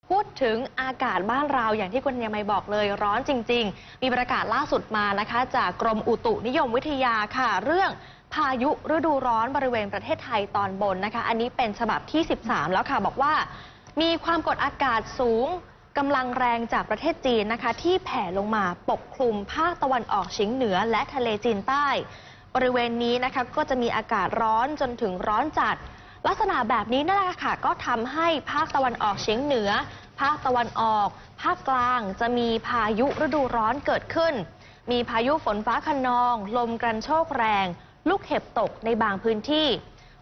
พูดถึงอากาศบ้านเราอย่างที่คุณยามัยบอกเลยร้อนจริงๆมีประกาศล่าสุดมานะคะจากกรมอุตุนิยมวิทยาค่ะเรื่องพายุฤดูร้อนบริเวณประเทศไทยตอนบนนะคะอันนี้เป็นฉบับที่ 13 แล้วค่ะบอกว่ามีความกดอากาศสูงกำลังแรงจากประเทศจีนนะคะที่แผ่ลงมาปกคลุมภาคตะวันออกเฉียงเหนือและทะเลจีนใต้บริเวณนี้นะคะก็จะมีอากาศร้อนจนถึงร้อนจัดลักษณะแบบนี้นั่นแหละค่ะก็ทำให้ภาคตะวันออกเฉียงเหนือภาคตะวันออกภาคกลางจะมีพายุฤดูร้อนเกิดขึ้นมีพายุฝนฟ้าคะนองลมกระโชกแรงลูกเห็บตกในบางพื้นที่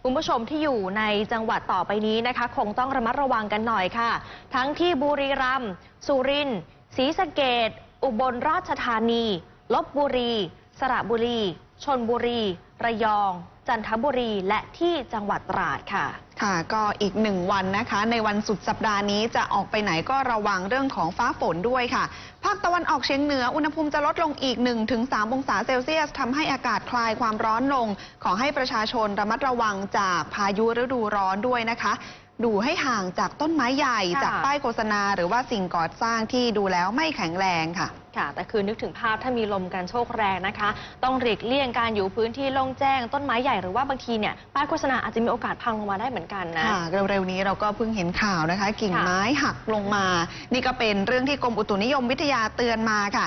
คุณผู้ชมที่อยู่ในจังหวัดต่อไปนี้นะคะคงต้องระมัดระวังกันหน่อยค่ะทั้งที่บุรีรัมย์สุรินทร์ศรีสะเกษอุบลราชธานีลพบุรีสระบุรีชลบุรีระยองจันทบุรีและที่จังหวัดตราดค่ะค่ะก็อีก1 วันนะคะในวันสุดสัปดาห์นี้จะออกไปไหนก็ระวังเรื่องของฟ้าฝนด้วยค่ะภาคตะวันออกเฉียงเหนืออุณหภูมิจะลดลงอีก 1-3 องศาเซลเซียสทำให้อากาศคลายความร้อนลงขอให้ประชาชนระมัดระวังจากพายุฤดูร้อนด้วยนะคะดูให้ห่างจากต้นไม้ใหญ่จากป้ายโฆษณาหรือว่าสิ่งก่อสร้างที่ดูแล้วไม่แข็งแรงค่ะแต่คือนึกถึงภาพถ้ามีลมกันโชกแรงนะคะต้องหลีกเลี่ยงการอยู่พื้นที่โล่งแจ้งต้นไม้ใหญ่หรือว่าบางทีเนี่ยป้ายโฆษณาอาจจะมีโอกาสพังลงมาได้เหมือนกันนะเร็วๆนี้เราก็เพิ่งเห็นข่าวนะคะกิ่งไม้หักลงมานี่ก็เป็นเรื่องที่กรมอุตุนิยมวิทยาเตือนมาค่ะ